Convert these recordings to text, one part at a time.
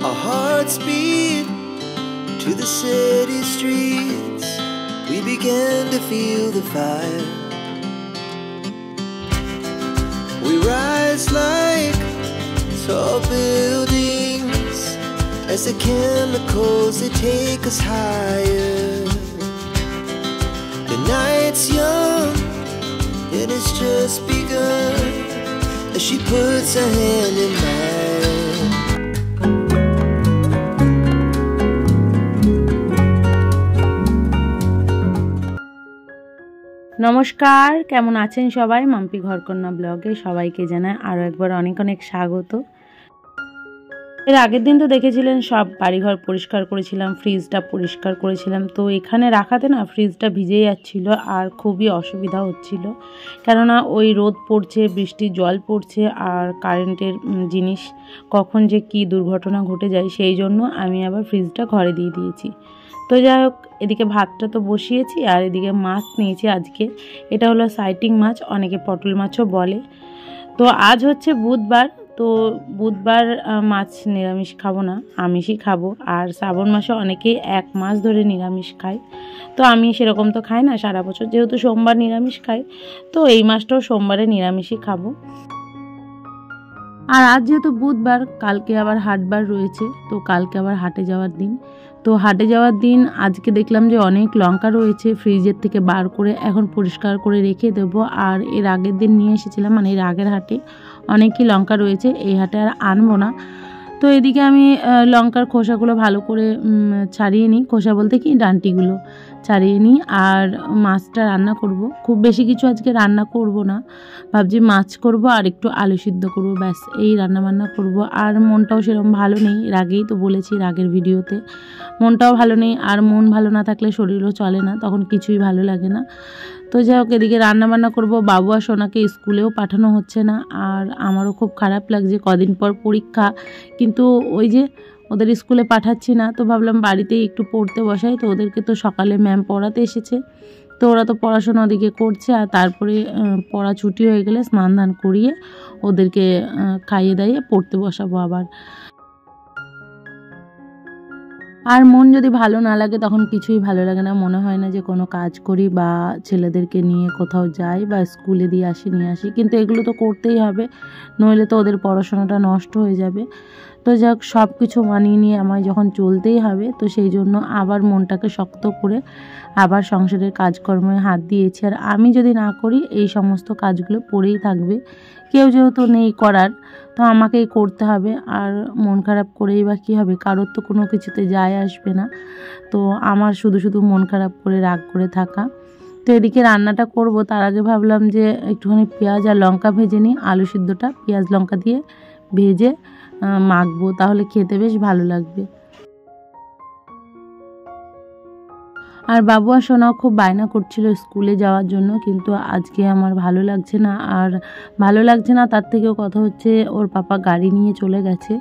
Our hearts beat to the city streets. We began to feel the fire. We rise like tall buildings as the chemicals, they take us higher. The night's young and it's just begun as she puts her hand in mine. নমস্কার, কেমন আছেন সবাই? মাম্পি ঘরকন্যা ব্লগে সবাইকে জানাই আরও একবার অনেক অনেক স্বাগত। এর আগের দিন তো দেখেছিলেন সব বাড়িঘর পরিষ্কার করেছিলাম, ফ্রিজটা পরিষ্কার করেছিলাম। তো এখানে রাখাতে না ফ্রিজটা ভিজে যাচ্ছিলো আর খুবই অসুবিধা হচ্ছিল, কেননা ওই রোদ পড়ছে, বৃষ্টির জল পড়ছে আর কারেন্টের জিনিস কখন যে কি দুর্ঘটনা ঘটে যায়, সেই জন্য আমি আবার ফ্রিজটা ঘরে দিয়ে দিয়েছি। তো যাই হোক, এদিকে ভাতটা তো বসিয়েছি আর এদিকে মাছ নিয়েছি আজকে। এটা হলো সাইটিং মাছ, অনেকে পটল মাছও বলে। তো আজ হচ্ছে বুধবার, তো বুধবার মাছ নিরামিষ খাবো না, আমিষই খাবো। আর শ্রাবণ মাসে অনেকেই 1 মাস ধরে নিরামিষ খায়, তো আমি সেরকম তো খাই না সারা বছর, যেহেতু সোমবার নিরামিষ খাই, তো এই মাসটাও সোমবারে নিরামিষই খাবো। আর আজ যেহেতু বুধবার, কালকে আবার হাটবার রয়েছে, তো কালকে আবার হাটে যাওয়ার দিন। তো হাটে যাওয়ার দিন আজকে দেখলাম যে অনেক লঙ্কা রয়েছে, ফ্রিজের থেকে বার করে এখন পরিষ্কার করে রেখে দেবো। আর এর আগের দিন নিয়ে এসেছিলাম, মানে এর আগের হাটে অনেকই লঙ্কা রয়েছে, এই হাটে আর আনবো না। তো এদিকে আমি লঙ্কার খোসাগুলো ভালো করে ছাড়িয়ে নিই, খোসা বলতে কি ডান্টিগুলো ছাড়িয়ে নিই। আর মাছটা রান্না করব, খুব বেশি কিছু আজকে রান্না করব না, ভাবছি মাছ করব আর একটু আলু সিদ্ধ করব, ব্যাস এই রান্নাবান্না করব। আর মনটাও সেরকম ভালো নেই, এর আগেই তো বলেছি আগের ভিডিওতে, মনটাও ভালো নেই। আর মন ভালো না থাকলে শরীরও চলে না, তখন কিছুই ভালো লাগে না। তো যাই হোক, এদিকে রান্নাবান্না করব। বাবু আর সোনাকে স্কুলেও পাঠানো হচ্ছে না, আর আমারও খুব খারাপ লাগছে, কদিন পর পরীক্ষা, কিন্তু ওই যে ওদের স্কুলে পাঠাচ্ছি না। তো ভাবলাম বাড়িতেই একটু পড়তে বসাই। তো ওদেরকে তো সকালে ম্যাম পড়াতে এসেছে, তো ওরা তো পড়াশোনা ওদিকে করছে, আর তারপরে পড়া ছুটি হয়ে গেলে স্নান ধান করিয়ে ওদেরকে খাইয়ে দাইয়ে পড়তে বসাবো আবার। আর মন যদি ভালো না লাগে তখন কিছুই ভালো লাগে না, মনে হয় না যে কোনো কাজ করি বা ছেলেদেরকে নিয়ে কোথাও যাই বা স্কুলে দিয়ে আসি নিয়ে আসি, কিন্তু এগুলো তো করতেই হবে, নইলে তো ওদের পড়াশোনাটা নষ্ট হয়ে যাবে। তো যাক, সব কিছু মানিয়ে নিয়ে আমায় যখন চলতেই হবে, তো সেই জন্য আবার মনটাকে শক্ত করে আবার সংসারের কাজকর্মে হাত দিয়েছি। আর আমি যদি না করি এই সমস্ত কাজগুলো পড়েই থাকবে, কেউ যেহেতু নেই করার, তো আমাকেই করতে হবে। আর মন খারাপ করেই বা কী হবে, কারোর তো কোনো কিছুতে যায় আসবে না, তো আমার শুধু শুধু মন খারাপ করে রাগ করে থাকা। তো এদিকে রান্নাটা করব, তার আগে ভাবলাম যে একটুখানি পেঁয়াজ আর লঙ্কা ভেজে নিই, আলু সিদ্ধটা পেঁয়াজ লঙ্কা দিয়ে ভেজে মাখবো, তাহলে খেতে বেশ ভালো লাগবে। আর বাবু আর সোনাও খুব বায়না করছিল স্কুলে যাওয়ার জন্য, কিন্তু আজকে আমার ভালো লাগছে না। আর ভালো লাগছে না, তার থেকেও কথা হচ্ছে ওর পাপা গাড়ি নিয়ে চলে গেছে,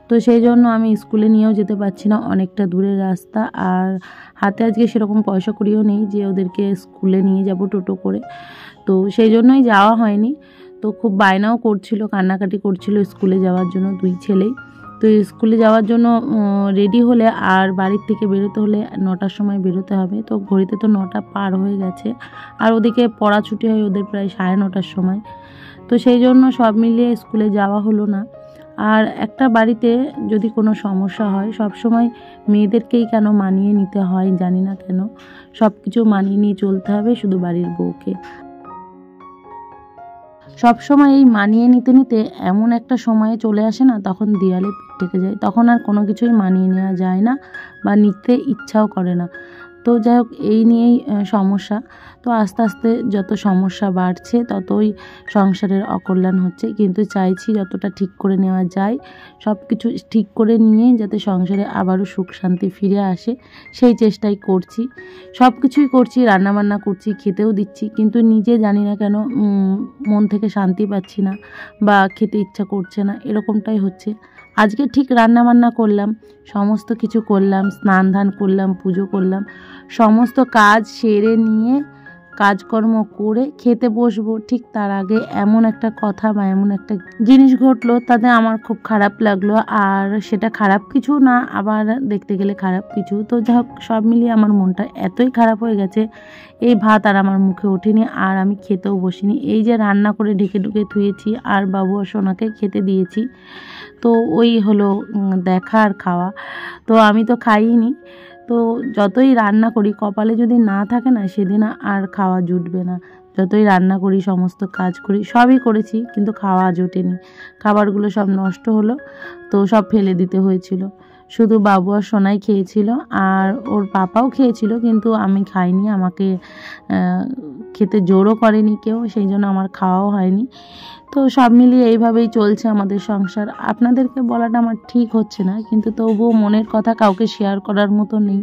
তো সেই জন্য আমি স্কুলে নিয়েও যেতে পারছি না, অনেকটা দূরের রাস্তা। আর হাতে আজকে সেরকম পয়সা কড়িও নেই যে ওদেরকে স্কুলে নিয়ে যাব টোটো করে, তো সেই জন্যই যাওয়া হয়নি। তো খুব বায়নাও করছিল, কান্নাকাটি করছিল স্কুলে যাওয়ার জন্য, 2 ছেলেই। তো স্কুলে যাওয়ার জন্য রেডি হলে আর বাড়ির থেকে বেরোতে হলে 9টার সময় বেরোতে হবে, তো ঘড়িতে তো 9টা পার হয়ে গেছে। আর ওদিকে পড়া ছুটি হয় ওদের প্রায় 9:30টার সময়, তো সেই জন্য সব মিলিয়ে স্কুলে যাওয়া হলো না। আর একটা বাড়িতে যদি কোনো সমস্যা হয়, সব সময় মেয়েদেরকেই কেন মানিয়ে নিতে হয় জানি না কেন, সব কিছু মানিয়ে নিয়ে চলতে হবে শুধু বাড়ির বউকে। সব সময় এই মানিয়ে নিতে নিতে এমন একটা সময়ে চলে আসে না, তখন দেয়ালে পিঠ থেকে যায়, তখন আর কোনো কিছুই মানিয়ে নেওয়া যায় না বা নিতে ইচ্ছাও করে না। তো যাই হোক, এই নিয়েই সমস্যা। তো আস্তে আস্তে যত সমস্যা বাড়ছে ততই সংসারের অকল্যাণ হচ্ছে, কিন্তু চাইছি যতটা ঠিক করে নেওয়া যায় সব কিছু ঠিক করে নিয়ে যাতে সংসারে আবারও সুখ শান্তি ফিরে আসে, সেই চেষ্টাই করছি। সব কিছুই করছি, রান্নাবান্না করছি, খেতেও দিচ্ছি, কিন্তু নিজে জানি না কেন মন থেকে শান্তি পাচ্ছি না বা খেতে ইচ্ছা করছে না, এরকমটাই হচ্ছে। আজকে ঠিক রান্নাবান্না করলাম, সমস্ত কিছু করলাম, স্নান ধান করলাম, পুজো করলাম, সমস্ত কাজ সেরে নিয়ে কাজকর্ম করে খেতে বসবো, ঠিক তার আগে এমন একটা কথা বা এমন একটা জিনিস ঘটলো, তাতে আমার খুব খারাপ লাগলো। আর সেটা খারাপ কিছু না, আবার দেখতে গেলে খারাপ কিছু। তো যাই হোক, সব মিলিয়ে আমার মনটা এতই খারাপ হয়ে গেছে, এই ভাত আর আমার মুখে ওঠেনি, আর আমি খেতেও বসিনি। এই যে রান্না করে ঢেকে ঢুকে ধুয়েছি আর বাবু আর সোনাকে খেতে দিয়েছি, তো ওই হলো দেখা আর খাওয়া। তো আমি তো খাইনি। তো যতই রান্না করি, কপালে যদি না থাকে না, সেদিন আর খাওয়া জুটবে না। যতই রান্না করি, সমস্ত কাজ করি, সবই করেছি, কিন্তু খাওয়া জোটেনি। খাবারগুলো সব নষ্ট হলো, তো সব ফেলে দিতে হয়েছিল। শুধু বাবু আর সোনাই খেয়েছিল, আর ওর পাপাও খেয়েছিল, কিন্তু আমি খাইনি। আমাকে খেতে জোরও করেনি কেউ, সেই জন্য আমার খাওয়াও হয়নি। তো সব মিলিয়ে এইভাবেই চলছে আমাদের সংসার। আপনাদেরকে বলাটা আমার ঠিক হচ্ছে না, কিন্তু তবুও মনের কথা কাউকে শেয়ার করার মতো নেই।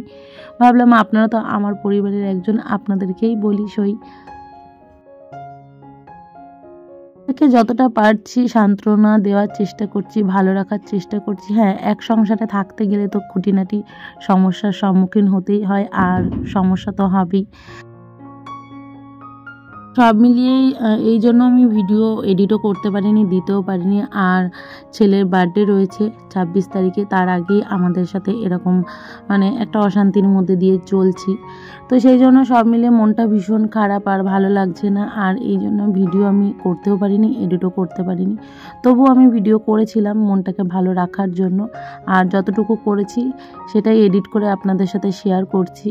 ভাবলাম আপনারা তো আমার পরিবারের একজন, আপনাদেরকেই বলি সই। তাকে যতটা পারছি সান্ত্বনা দেওয়ার চেষ্টা করছি, ভালো রাখার চেষ্টা করছি। হ্যাঁ, এক সংসারে থাকতে গেলে তো খুঁটিনাটি সমস্যার সম্মুখীন হতেই হয়, আর সমস্যা তো হবেই। সব মিলিয়েই এই জন্য আমি ভিডিও এডিটও করতে পারিনি, দিতেও পারিনি। আর ছেলের বার্থডে রয়েছে 26 তারিখে, তার আগেই আমাদের সাথে এরকম মানে একটা অশান্তির মধ্যে দিয়ে চলছি। তো সেই জন্য সব মিলিয়ে মনটা ভীষণ খারাপ, আর ভালো লাগছে না। আর এই জন্য ভিডিও আমি করতেও পারিনি, এডিটও করতে পারিনি। তবুও আমি ভিডিও করেছিলাম মনটাকে ভালো রাখার জন্য, আর যতটুকু করেছি সেটাই এডিট করে আপনাদের সাথে শেয়ার করছি।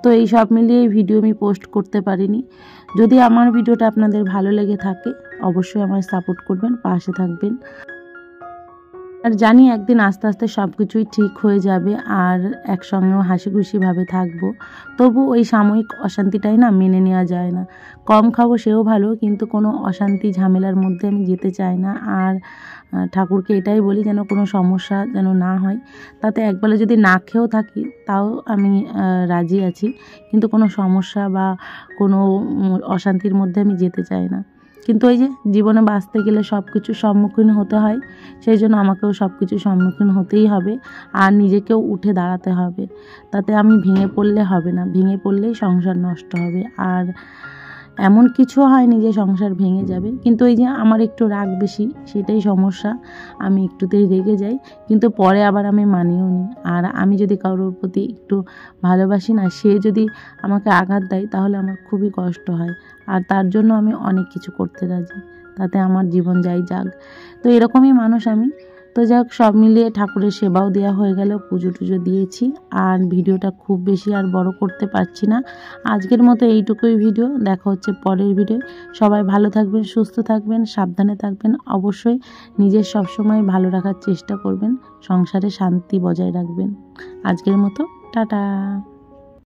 তো এই সব মিলিয়ে ভিডিও আমি পোস্ট করতে পারিনি। যদি আমার ভিডিওটা আপনাদের ভালো লেগে থাকে, অবশ্যই আমায় সাপোর্ট করবেন, পাশে থাকবেন। আর জানি একদিন আস্তে আস্তে সব কিছুই ঠিক হয়ে যাবে, আর একসঙ্গেও হাসি খুশিভাবে থাকবো। তবু ওই সাময়িক অশান্তিটাই না মেনে নেওয়া যায় না। কম খাবো সেও ভালো, কিন্তু কোনো অশান্তি ঝামেলার মধ্যে আমি যেতে চাই না। আর ঠাকুরকে এটাই বলি যেন কোনো সমস্যা যেন না হয়। তাতে একবেলা যদি না খেয়েও থাকি, তাও আমি রাজি আছি, কিন্তু কোনো সমস্যা বা কোনো অশান্তির মধ্যে আমি যেতে চাই না। কিন্তু ওই যে জীবনে বাঁচতে গেলে সব কিছুর সম্মুখীন হতে হয়, সেই জন্য আমাকেও সব কিছুর সম্মুখীন হতেই হবে, আর নিজেকেও উঠে দাঁড়াতে হবে। তাতে আমি ভেঙে পড়লে হবে না, ভেঙে পড়লেই সংসার নষ্ট হবে। আর এমন কিছু হয়নি যে সংসার ভেঙে যাবে, কিন্তু এই যে আমার একটু রাগ বেশি, সেটাই সমস্যা। আমি একটুতেই রেগে যাই, কিন্তু পরে আবার আমি মানিয়েও নিই। আর আমি যদি কারোর প্রতি একটু ভালোবাসি না, সে যদি আমাকে আঘাত দেয়, তাহলে আমার খুবই কষ্ট হয়। আর তার জন্য আমি অনেক কিছু করতে রাজি, তাতে আমার জীবন যাই যাক। তো এরকমই মানুষ আমি। তো যাক, সব মিলিয়ে ঠাকুরের সেবাও দেওয়া হয়ে গেল, পুজো টুজো দিয়েছি। আর ভিডিওটা খুব বেশি আর বড় করতে পারছি না। আজকের মতো এইটুকুই ভিডিও। দেখা হচ্ছে পরের ভিডিও। সবাই ভালো থাকবেন, সুস্থ থাকবেন, সাবধানে থাকবেন। অবশ্যই নিজের সবসময় ভালো রাখার চেষ্টা করবেন, সংসারে শান্তি বজায় রাখবেন। আজকের মতো টাটা।